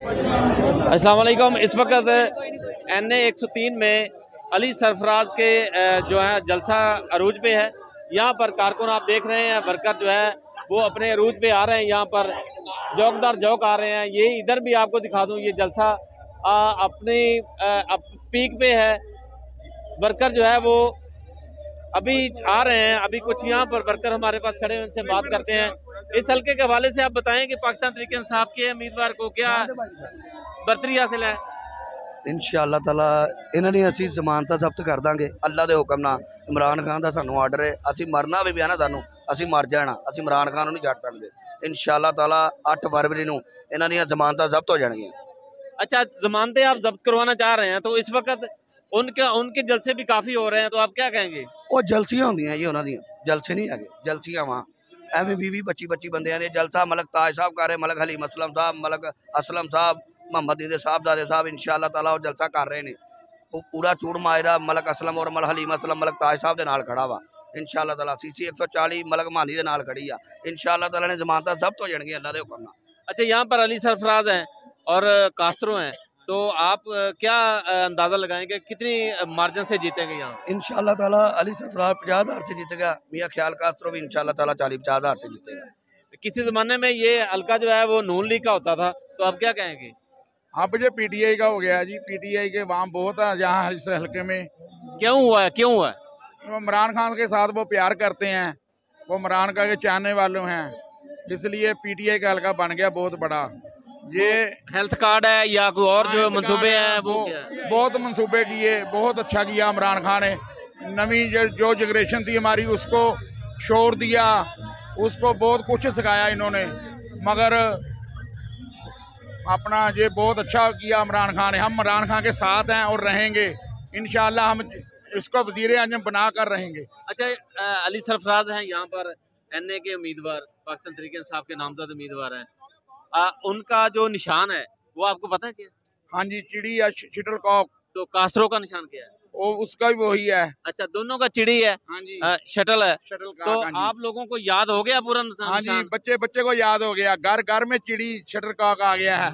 अस्सलाम वालेकुम। इस वक्त NA 103 में अली सरफराज के जो है जलसा अरूज पे है। यहाँ पर कारकुन आप देख रहे हैं, वर्कर जो है वो अपने अरूज पे आ रहे हैं। यहाँ पर जौकदार जौक आ रहे हैं। ये इधर भी आपको दिखा दूँ, ये जलसा अपनी पीक पे है। वर्कर जो है वो अभी आ रहे हैं। अभी कुछ यहाँ पर वर्कर हमारे पास खड़े हैं, उनसे बात करते हैं। इस हल्के के हवाले से आप बताएं कि पाकिस्तान तहरीक इंसाफ के उम्मीदवार को क्या बरतरी हासिल है। इंशाअल्लाह ताला इन्हां दी असीं जमानत जब्त कर देंगे अल्लाह के हुक्म नाल। इमरान खान का सानू आर्डर है, असीं मरना भी पिया ना सानू, असीं मर जाना, असीं इमरान खान नूं नहीं छड्ड सकदे। इंशाअल्लाह ताला 8 फरवरी नूं इन्हां दी जमानत जब्त हो जाणगियां। अच्छा, जमानतें आप जब्त करवाना चाह रहे हैं, तो इस वक्त उनके जलसे भी काफ़ी हो रहे हैं, तो आप क्या कहेंगे? वो जलसियां होंदियां जी, उन्हां दियां जलसे नहीं है, जलसियां वहाँ एवं 20-25 बंदियां ने जलसा मलक ताज साहब कर रहे, मलक हलीम असलम साहब, मलक असलम साहब, मोहम्मद इंदे साहबजादे साहब इंशाअल्लाह ताला वो जलसा कर रहे हैं। पूरा चूड़ मायरा मलक असलम और मलक हलीम असलम मलक ताज साहब के नाल खड़ा वा। इंशाअल्लाह ताला CC 140 मलक मानी के नाल खड़ी आ। इंशाअल्लाह ताला ने जमानत जब्त हो जाएंगी अल्लाह के हुक्म नाल। अच्छा, यहाँ पर अली सरफराज हैं और कास्त्रो हैं, तो आप क्या अंदाज़ा लगाएंगे कितनी मार्जिन से जीतेंगे यहाँ? इंशाअल्लाह ताला अली सरफराज 50,000 से जीतेगा। मियाँ ख्याल कास्त्रो भी इंशाअल्लाह ताला 40-50,000 से जीतेगा। किसी ज़माने में ये हल्का जो है वो नून लीग का होता था, तो आप क्या कहेंगे? अब ये PTI का हो गया जी। PTI के वहाँ बहुत है जहाँ इस हल्के में। क्यों हुआ है, क्यों हुआ है? वो इमरान खान के साथ वो प्यार करते हैं, वो इमरान खान के चाहने वालों हैं, इसलिए PTI का हल्का बन गया बहुत बड़ा। ये हेल्थ कार्ड है या कोई और जो मंसूबे हैं वो क्या? बहुत मंसूबे किए, बहुत अच्छा किया इमरान खान ने। नवी जो जनरेशन थी हमारी उसको शोर दिया, उसको बहुत कुछ सिखाया इन्होंने, मगर अपना ये बहुत अच्छा किया इमरान खान ने। हम इमरान खान के साथ हैं और रहेंगे इंशाअल्लाह। हम इसको वज़ीर आज़म बना कर रहेंगे। अच्छा, अली सरफराज हैं यहाँ पर NA के उम्मीदवार, पाकिस्तान तहरीक इंसाफ के नामजद उम्मीदवार हैं। उनका जो निशान है वो आपको पता है क्या? हाँ जी, चिड़ी या शटलकॉक। तो कास्त्रो का निशान क्या है? वो उसका भी वही है। अच्छा, दोनों का चिड़ी है। हाँ जी, शटल है। शटलकॉक। तो हाँ आप लोगों को याद हो गया पूरा हाँ जी, बच्चे को याद हो गया। घर घर में चिड़ी शटलकॉक आ गया है,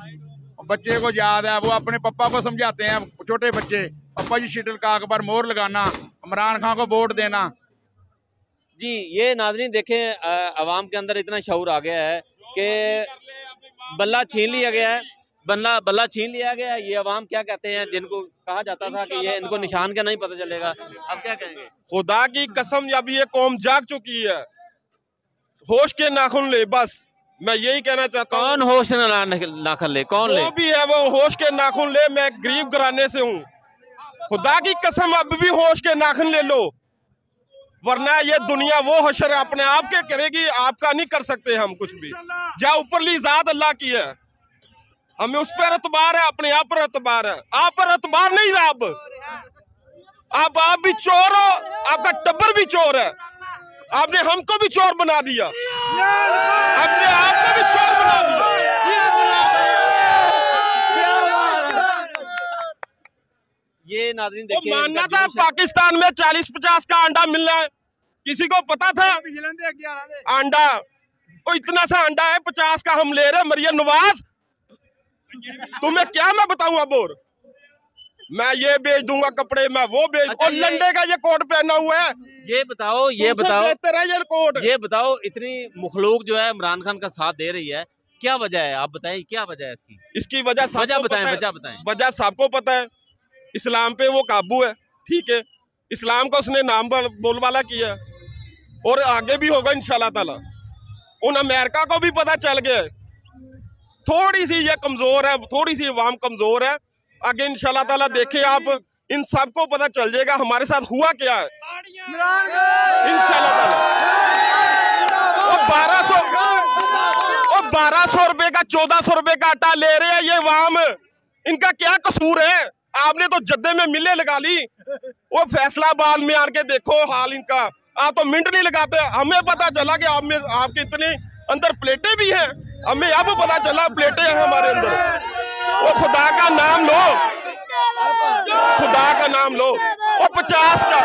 बच्चे को याद है। वो अपने पापा को समझाते हैं, छोटे बच्चे, पापा जी शटलकॉक पर मोहर लगाना, इमरान खान को वोट देना। जी, ये नाज़रीन देखें, अवाम के अंदर इतना शऊर आ गया है कि बल्ला छीन लिया गया है, बल्ला छीन लिया गया है। ये अवाम क्या कहते हैं, जिनको कहा जाता था कि ये इनको निशान का नहीं पता चलेगा, अब क्या कहेंगे? खुदा की कसम, अब ये कौम जाग चुकी है। होश के नाखून ले, बस मैं यही कहना चाहता हूँ। कौन होश नाखून ले? कौन ले? वो भी है, वो होश के नाखून ले। मैं गरीब घराने से हूँ, खुदा की कसम अब भी होश के नाखून ले लो, वरना ये दुनिया वो हशर अपने आप के करेगी, आपका नहीं कर सकते हम कुछ भी। जा ऊपरली जात अल्लाह की है, हमें उस पर एतबार है, अपने आप पर एतबार है। आप पर एतबार नहीं रहा अब आप भी चोर हो, आपका टब्बर भी चोर है। आपने हमको भी चोर बना दिया, अपने आपको भी चोर बना दिया। ये नाज़रीन देखिए, मानना था पाकिस्तान में 40-50 का अंडा मिल रहा है, किसी को पता था? अंडा वो इतना सा अंडा है 50 का हम ले रहे। मरियम नवाज, तुम्हें क्या मैं बताऊं? अब और मैं ये बेच दूंगा कपड़े, मैं वो बेच। अच्छा, और लंडे का ये कोट पहना हुआ है। ये बताओ ये कोट, ये बताओ, इतनी मुखलूक जो है इमरान खान का साथ दे रही है, क्या वजह है? आप बताएं, क्या वजह है इसकी? इसकी वजह बताएं। वजह सबको पता है। इस्लाम पे वो काबू है, ठीक है। इस्लाम को उसने नाम बोलबाला किया और आगे भी होगा इंशाल्लाह ताला। उन अमेरिका को भी पता चल गया, थोड़ी सी ये कमजोर है, थोड़ी सी अवाम कमजोर है। आगे इंशाल्लाह ताला देखें आप, इन सबको पता चल जाएगा हमारे साथ हुआ क्या है इंशाल्लाह ताला। वो 1200 रुपए का 1400 रुपए का आटा ले रहे हैं ये अवाम, इनका क्या कसूर है? आपने तो जद्दे में मिले लगा ली, वो फैसलाबाद में आके देखो हाल इनका। आप तो मिनट नहीं लगाते। हमें पता चला कि आप में आपके इतने अंदर प्लेटें भी हैं, हमें अब पता चला प्लेटें हैं हमारे अंदर। वो खुदा का नाम लो, खुदा का नाम लो। वो 50 का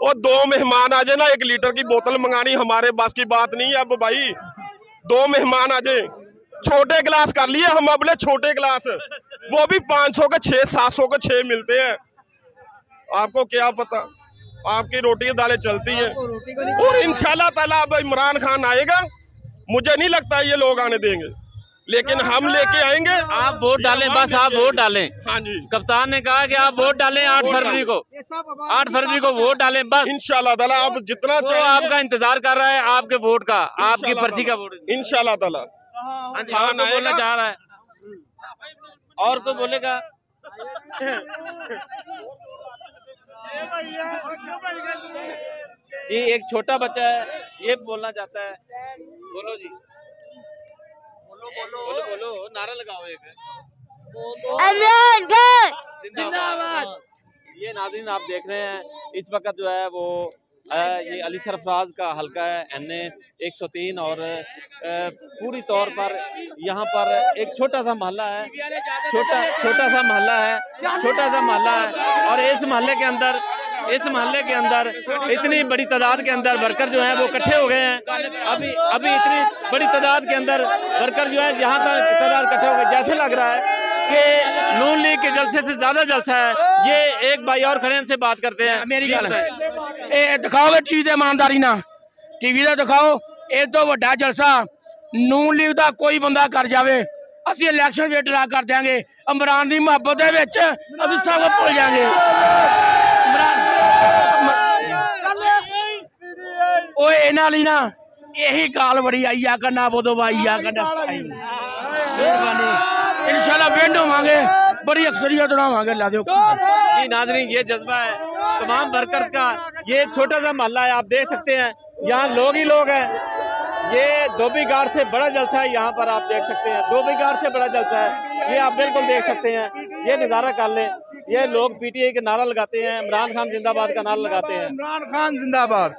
वो 2 मेहमान आ जाए ना, 1 लीटर की बोतल मंगानी हमारे बस की बात नहीं है। अब भाई 2 मेहमान आ जाए, छोटे गिलास कर लिए हम, अपने छोटे गिलास, वो भी 500 के 6, 700 के 6 मिलते हैं। आपको क्या पता, आपकी रोटी दालें चलती हैं। और इंशाल्लाह ताला अब इमरान खान आएगा, मुझे नहीं लगता ये लोग आने देंगे, लेकिन हम लेके आएंगे। आप वोट डालें, बस आप वोट डालें। हाँ जी, कप्तान ने कहा कि आप वोट डालें 8 फरवरी को, 8 फरवरी को वोट डालें बस। इंशाल्लाह ताला आप जितना वो आपका इंतजार कर रहा है, आपके वोट का, आपकी पर्ची का वोट। इंशाल्लाह ताला हाँ जी, और कोई बोलना चाह रहा है? और कोई बोलेगा? ये एक छोटा बच्चा है, ये बोलना चाहता है। बोलो जी, बोलो बोलो, नारा लगाओ एक। जिंदाबाद। ये नाज़रीन आप देख रहे हैं, इस वक्त जो है वो ये अली सरफराज का हल्का है NA 103, और पूरी तौर पर यहाँ पर एक छोटा सा मोहल्ला है, छोटा सा मोहल्ला है, और इस मोहल्ले के अंदर इतनी बड़ी तादाद के अंदर वर्कर जो हैं वो इकट्ठे हो गए हैं। अभी इतनी बड़ी तादाद के अंदर वर्कर जो है यहाँ तक तादाद इकट्ठे हो गए, जैसे लग रहा है कि नून लीग के जलसे से ज्यादा जलसा है। ये एक भाई और खड़े हैं, से बात करते हैं। मेरी गल दिखाओ टीवी ते ईमानदारी ना, टीवी ते दिखाओ। ये तो वड्डा जलसा नून लीग का कोई बंदा कर जावे, असि इलैक्शन वे ड्रा कर देंगे। इमरान की मुहब्बत असि सब भुल जाएंगे। इन्होंने ना यही गाल बड़ी आई आ करना बोदो भाई आ करना। इंशाल्लाह विन होवांगे, बड़ी अक्सरियत बनावांगे। ला दो जी नाज़रीन, ये जज्बा है तमाम वर्कर का। ये छोटा सा मोहल्ला है, आप देख सकते हैं, यहाँ लोग ही लोग हैं। ये धोबी घाट से बड़ा जलसा है, यहाँ पर आप देख सकते हैं, धोबी घाट से बड़ा जलसा है। ये आप बिल्कुल देख सकते हैं, ये नज़ारा कर लें। ये लोग PTI के नारा लगाते हैं, इमरान खान जिंदाबाद का नारा लगाते हैं। इमरान खान जिंदाबाद।